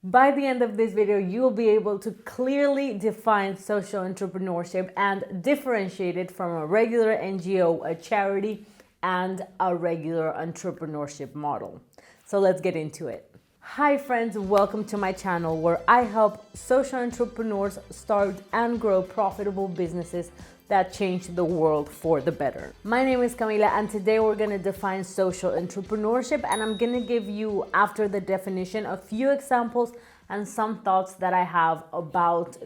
By the end of this video, you'll be able to clearly define social entrepreneurship and differentiate it from a regular NGO, a charity, and a regular entrepreneurship model. So let's get into it. Hi friends, welcome to my channel where I help social entrepreneurs start and grow profitable businesses that change the world for the better. My name is Camila and today we're going to define social entrepreneurship, and I'm going to give you, after the definition, a few examples and some thoughts that I have about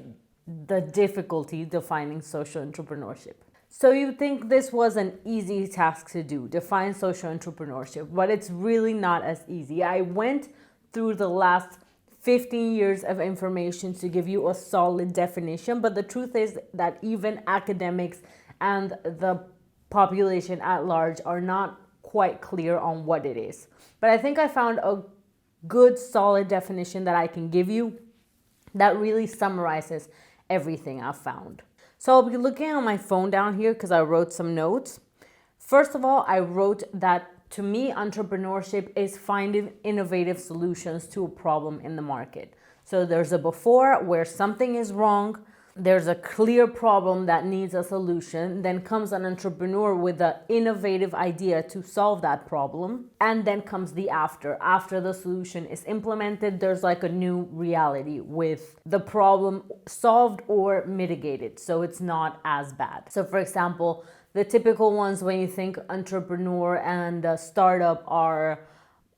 the difficulty defining social entrepreneurship. So you think this was an easy task to do, define social entrepreneurship, but it's really not as easy. I went through the last 15 years of information to give you a solid definition, but the truth is that even academics and the population at large are not quite clear on what it is. But I think I found a good solid definition that I can give you that really summarizes everything I've found. So I'll be looking at my phone down here because I wrote some notes. First of all, I wrote that to me, entrepreneurship is finding innovative solutions to a problem in the market. So there's a before where something is wrong, there's a clear problem that needs a solution, then comes an entrepreneur with an innovative idea to solve that problem, and then comes the after. After the solution is implemented, there's like a new reality with the problem solved or mitigated, so it's not as bad. So for example, the typical ones when you think entrepreneur and startup are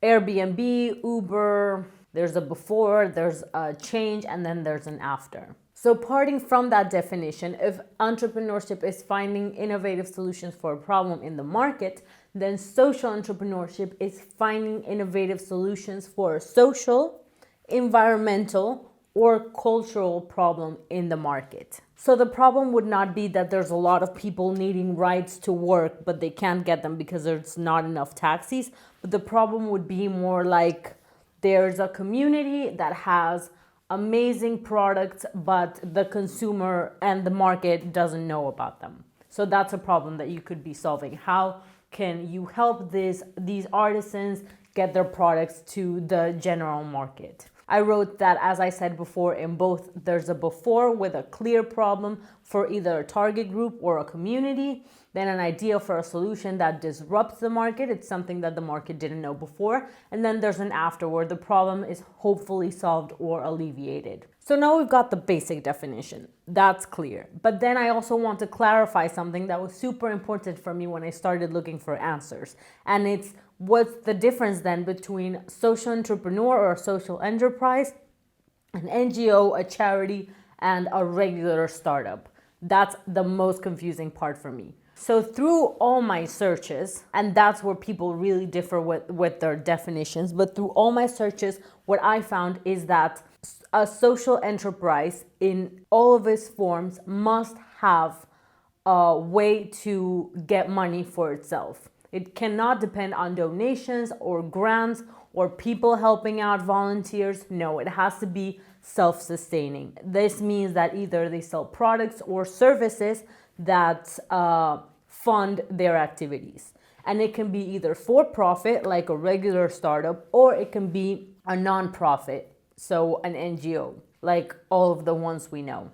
Airbnb, Uber. There's a before, there's a change, and then there's an after. So parting from that definition, if entrepreneurship is finding innovative solutions for a problem in the market, then social entrepreneurship is finding innovative solutions for a social, environmental, or cultural problem in the market. So the problem would not be that there's a lot of people needing rides to work, but they can't get them because there's not enough taxis. But the problem would be more like there's a community that has amazing products, but the consumer and the market doesn't know about them. So that's a problem that you could be solving. How can you help these artisans get their products to the general market? I wrote that, as I said before, in both there's a before with a clear problem for either a target group or a community, then an idea for a solution that disrupts the market. It's something that the market didn't know before. And then there's an after where the problem is hopefully solved or alleviated. So now we've got the basic definition. That's clear. But then I also want to clarify something that was super important for me when I started looking for answers. And it's, what's the difference then between social entrepreneur or social enterprise, an NGO, a charity, and a regular startup? That's the most confusing part for me. So through all my searches, and that's where people really differ with their definitions, but through all my searches, what I found is that a social enterprise in all of its forms must have a way to get money for itself. It cannot depend on donations or grants or people helping out, volunteers. No, it has to be self-sustaining. This means that either they sell products or services that fund their activities. And it can be either for profit, like a regular startup, or it can be a non-profit, so an NGO, like all of the ones we know.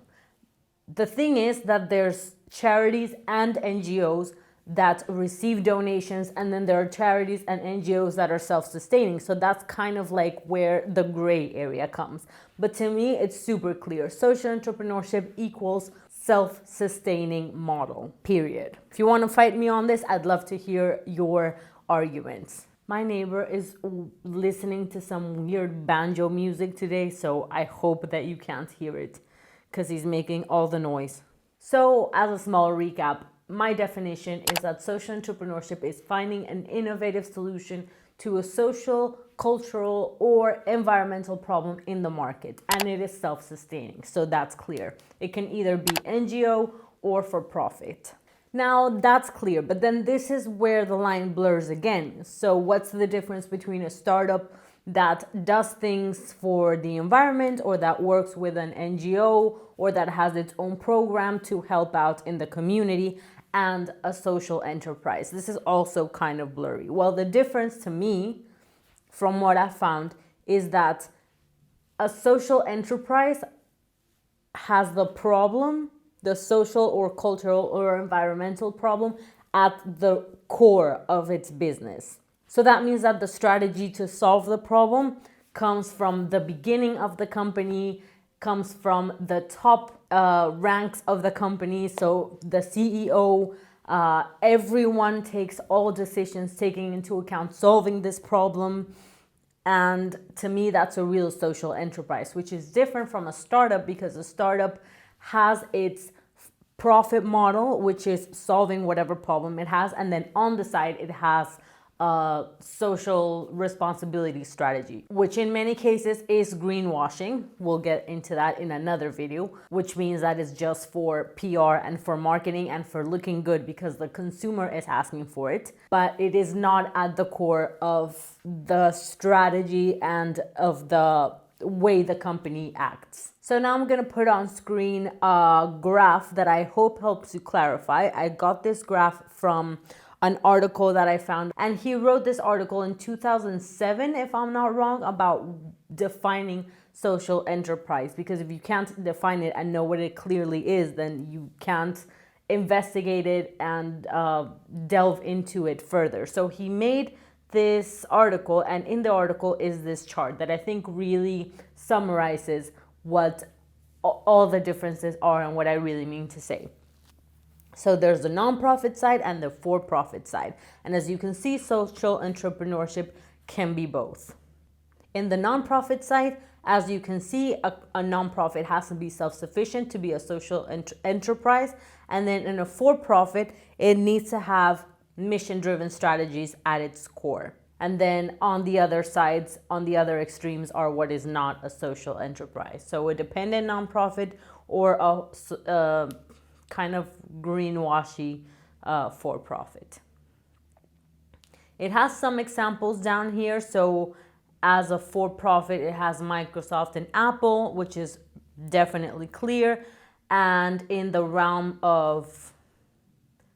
The thing is that there's charities and NGOs that receive donations, and then there are charities and NGOs that are self-sustaining. So that's kind of like where the gray area comes. But to me, it's super clear. Social entrepreneurship equals self-sustaining model, period. If you want to fight me on this, I'd love to hear your arguments. My neighbor is listening to some weird banjo music today, so I hope that you can't hear it because he's making all the noise. So as a small recap, my definition is that social entrepreneurship is finding an innovative solution to a social, cultural, or environmental problem in the market, and it is self-sustaining, so that's clear. It can either be NGO or for profit. Now that's clear, but then this is where the line blurs again. So what's the difference between a startup that does things for the environment, or that works with an NGO, or that has its own program to help out in the community, and a social enterprise? This is also kind of blurry. Well, the difference to me, from what I found, is that A social enterprise has the problem, the social or cultural or environmental problem, at the core of its business. So that means that the strategy to solve the problem comes from the beginning of the company, comes from the top ranks of the company. So the CEO, everyone takes all decisions taking into account solving this problem. And to me, that's a real social enterprise, which is different from a startup, because a startup has its profit model, which is solving whatever problem it has. And then on the side, it has a social responsibility strategy, which in many cases is greenwashing. We'll get into that in another video, which means that it's just for PR and for marketing and for looking good because the consumer is asking for it. But it is not at the core of the strategy and of the way the company acts. So now I'm going to put on screen a graph that I hope helps you clarify. I got this graph from an article that I found, and he wrote this article in 2007, if I'm not wrong, about defining social enterprise, because if you can't define it and know what it clearly is, then you can't investigate it and delve into it further. So he made this article, and in the article is this chart that I think really summarizes what all the differences are and what I really mean to say. So there's the nonprofit side and the for-profit side. And as you can see, social entrepreneurship can be both. In the nonprofit side, as you can see, a nonprofit has to be self-sufficient to be a social enterprise. And then in a for-profit, it needs to have mission-driven strategies at its core. And then on the other sides, on the other extremes, are what is not a social enterprise. So a dependent nonprofit or a kind of greenwashy for-profit. It has some examples down here. So as a for-profit, it has Microsoft and Apple, which is definitely clear. And in the realm of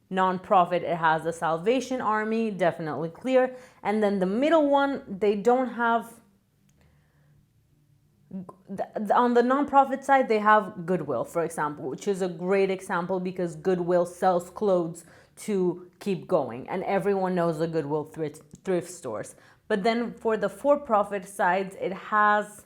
nonprofit, it has the Salvation Army, definitely clear. And then the middle one, they don't have. On the nonprofit side, they have Goodwill, for example, which is a great example because Goodwill sells clothes to keep going, and everyone knows the Goodwill thrift stores. But then for the for-profit sides, it has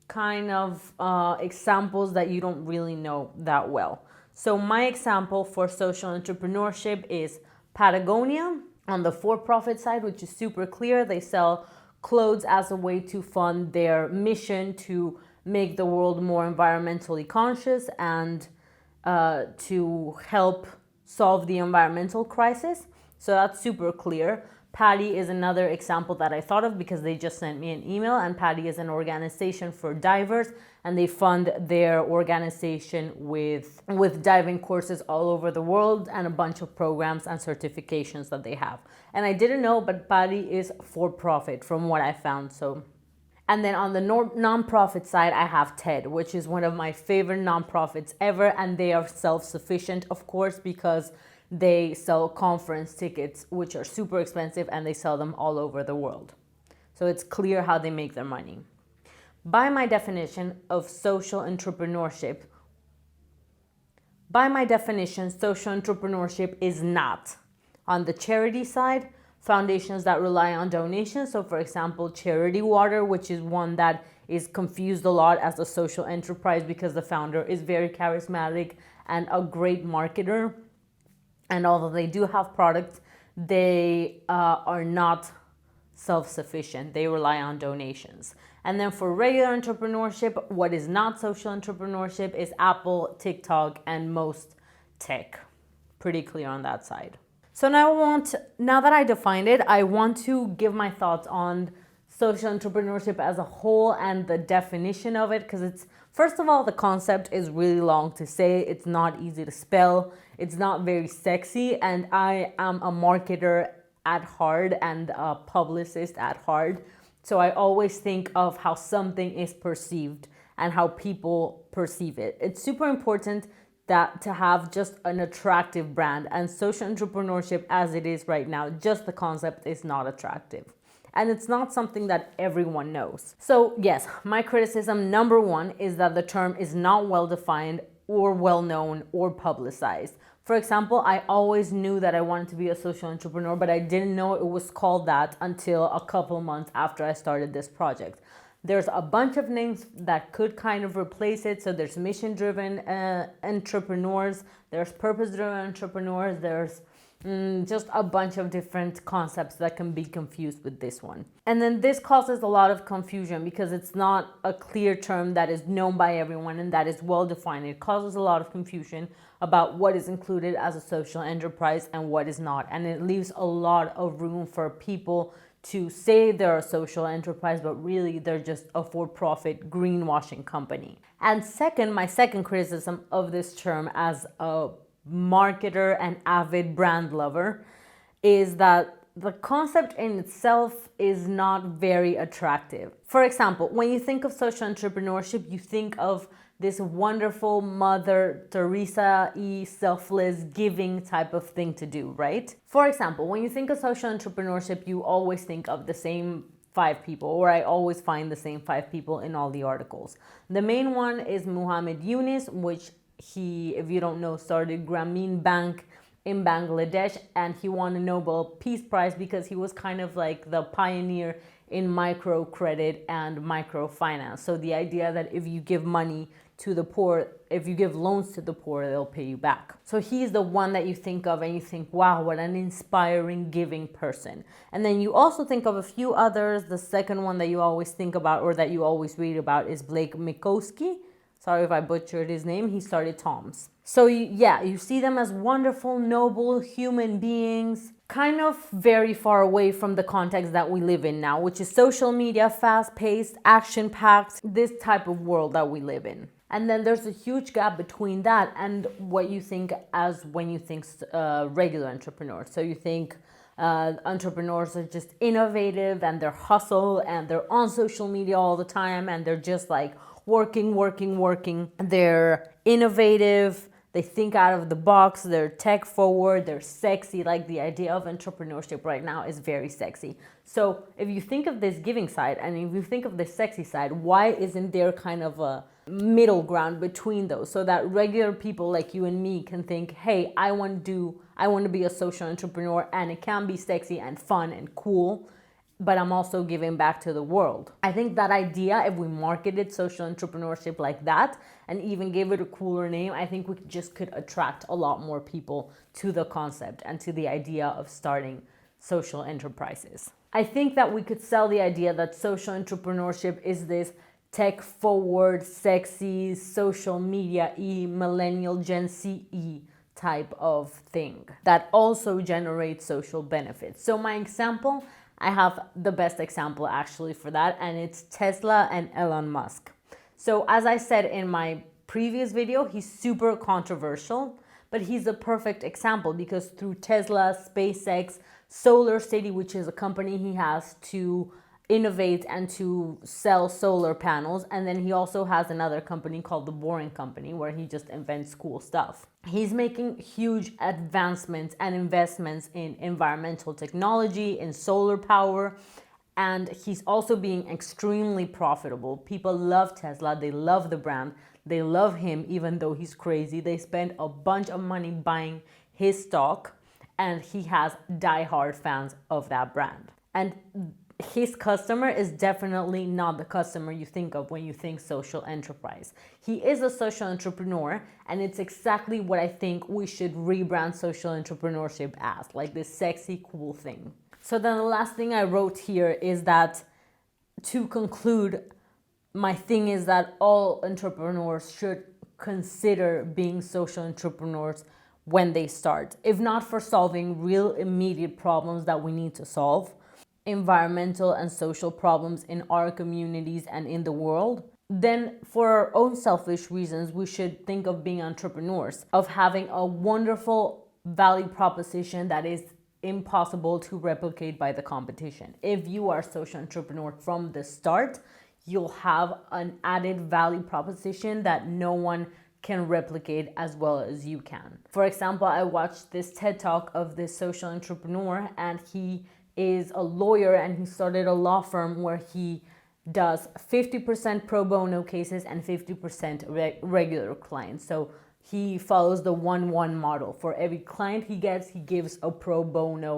kind of examples that you don't really know that well. So my example for social entrepreneurship is Patagonia on the for-profit side, which is super clear. They sell clothes as a way to fund their mission to make the world more environmentally conscious and to help solve the environmental crisis. So that's super clear. Patty is another example that I thought of because they just sent me an email, and Patty is an organization for divers, and they fund their organization with diving courses all over the world and a bunch of programs and certifications that they have. And I didn't know, but Patty is for profit from what I found. So, and then on the nonprofit side, I have TED, which is one of my favorite nonprofits ever, and they are self-sufficient, of course, because they sell conference tickets, which are super expensive, and they sell them all over the world. So it's clear how they make their money. By my definition of social entrepreneurship, social entrepreneurship is not on the charity side, foundations that rely on donations. So for example, Charity Water, which is one that is confused a lot as a social enterprise because the founder is very charismatic and a great marketer. And although they do have products, they are not self-sufficient. They rely on donations. And then for regular entrepreneurship, what is not social entrepreneurship is Apple, TikTok, and most tech. Pretty clear on that side. So now that I defined it, I want to give my thoughts on social entrepreneurship as a whole and the definition of it, because it's, first of all, the concept is really long to say. It's not easy to spell. It's not very sexy. And I am a marketer at heart and a publicist at heart. So I always think of how something is perceived and how people perceive it. It's super important that to have just an attractive brand, and social entrepreneurship as it is right now, just the concept is not attractive. and it's not something that everyone knows. So yes, my criticism number one is that the term is not well defined or well known or publicized. For example, I always knew that I wanted to be a social entrepreneur, but I didn't know it was called that until a couple months after I started this project. There's a bunch of names that could kind of replace it. So there's mission-driven entrepreneurs, there's purpose-driven entrepreneurs, there's just a bunch of different concepts that can be confused with this one. And then this causes a lot of confusion because it's not a clear term that is known by everyone and that is well defined. It causes a lot of confusion about what is included as a social enterprise and what is not. And it leaves a lot of room for people to say they're a social enterprise, but really they're just a for-profit greenwashing company. And second, my second criticism of this term as a marketer and avid brand lover is that the concept in itself is not very attractive. For example, when you think of social entrepreneurship, you think of this wonderful Mother Teresa-y selfless giving type of thing to do, right? For example, when you think of social entrepreneurship, you always think of the same 5 people, or I always find the same 5 people in all the articles. The main one is Muhammad Yunus, which he, if you don't know, started Grameen Bank in Bangladesh, and he won a Nobel Peace Prize because he was kind of like the pioneer in microcredit and microfinance. So the idea that if you give money to the poor, if you give loans to the poor, they'll pay you back. So he's the one that you think of and you think, wow, what an inspiring, giving person. And then you also think of a few others. The second one that you always think about or that you always read about is Blake Mycoskie. Sorry if I butchered his name. He started Tom's. So you see them as wonderful, noble human beings, kind of very far away from the context that we live in now, which is social media, fast-paced, action-packed, this type of world that we live in. And then there's a huge gap between that and what you think as when you think regular entrepreneurs. So you think entrepreneurs are just innovative and they're hustle and they're on social media all the time and they're just like working. They're innovative. They think out of the box. They're tech forward. They're sexy. Like the idea of entrepreneurship right now is very sexy. So if you think of this giving side and if you think of the sexy side, why isn't there kind of a middle ground between those so that regular people like you and me can think, hey, I want to be a social entrepreneur and it can be sexy and fun and cool, but I'm also giving back to the world. I think that idea, if we marketed social entrepreneurship like that and even gave it a cooler name, I think we just could attract a lot more people to the concept and to the idea of starting social enterprises. I think that we could sell the idea that social entrepreneurship is this tech forward, sexy, social media-y, millennial Gen Z-y type of thing that also generates social benefits. So my example, I have the best example actually for that, and it's Tesla and Elon Musk. So as I said in my previous video, he's super controversial, but he's a perfect example because through Tesla, SpaceX, SolarCity, which is a company he has to innovate and to sell solar panels, and then he also has another company called the Boring Company where he just invents cool stuff. He's making huge advancements and investments in environmental technology, in solar power, and he's also being extremely profitable. People love Tesla, they love the brand, they love him even though he's crazy. They spend a bunch of money buying his stock, and he has diehard fans of that brand. And his customer is definitely not the customer you think of when you think social enterprise. He is a social entrepreneur, and it's exactly what I think we should rebrand social entrepreneurship as, like this sexy, cool thing. So then the last thing I wrote here is that, to conclude, my thing is that all entrepreneurs should consider being social entrepreneurs when they start, if not for solving real immediate problems that we need to solve, environmental and social problems in our communities and in the world, then for our own selfish reasons, we should think of being entrepreneurs, of having a wonderful value proposition that is impossible to replicate by the competition. If you are a social entrepreneur from the start, you'll have an added value proposition that no one can replicate as well as you can. For example, I watched this TED Talk of this social entrepreneur, and he is a lawyer, and he started a law firm where he does 50% pro bono cases and 50% regular clients. So he follows the 1-1 model. For every client he gets, he gives a pro bono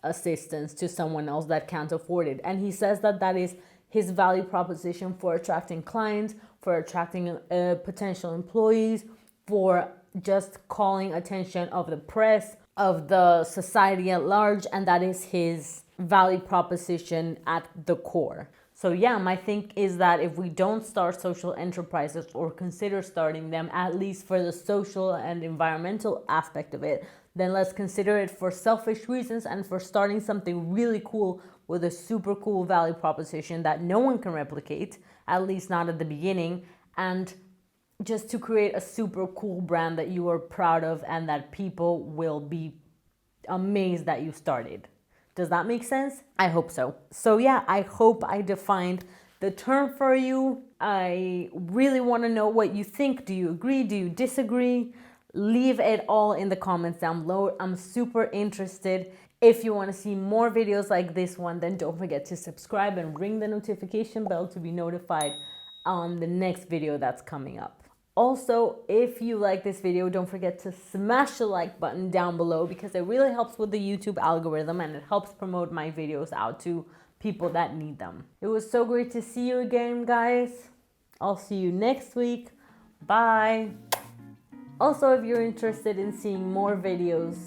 assistance to someone else that can't afford it. And he says that that is his value proposition for attracting clients, for attracting potential employees, for just calling attention of the press, of the society at large, and that is his value proposition at the core. So yeah, my think is that if we don't start social enterprises or consider starting them, at least for the social and environmental aspect of it, then let's consider it for selfish reasons and for starting something really cool with a super cool value proposition that no one can replicate, at least not at the beginning, and just to create a super cool brand that you are proud of and that people will be amazed that you started. Does that make sense? I hope so. So yeah, I hope I defined the term for you. I really want to know what you think. Do you agree? Do you disagree? Leave it all in the comments down below. I'm super interested. If you want to see more videos like this one, then don't forget to subscribe and ring the notification bell to be notified on the next video that's coming up. Also, if you like this video, don't forget to smash the like button down below, because it really helps with the YouTube algorithm and it helps promote my videos out to people that need them. It was so great to see you again, guys. I'll see you next week. Bye. Also, if you're interested in seeing more videos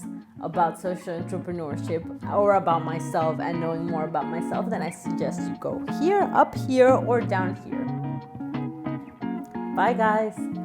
about social entrepreneurship or about myself and knowing more about myself, then I suggest you go here, up here, or down here. Bye, guys.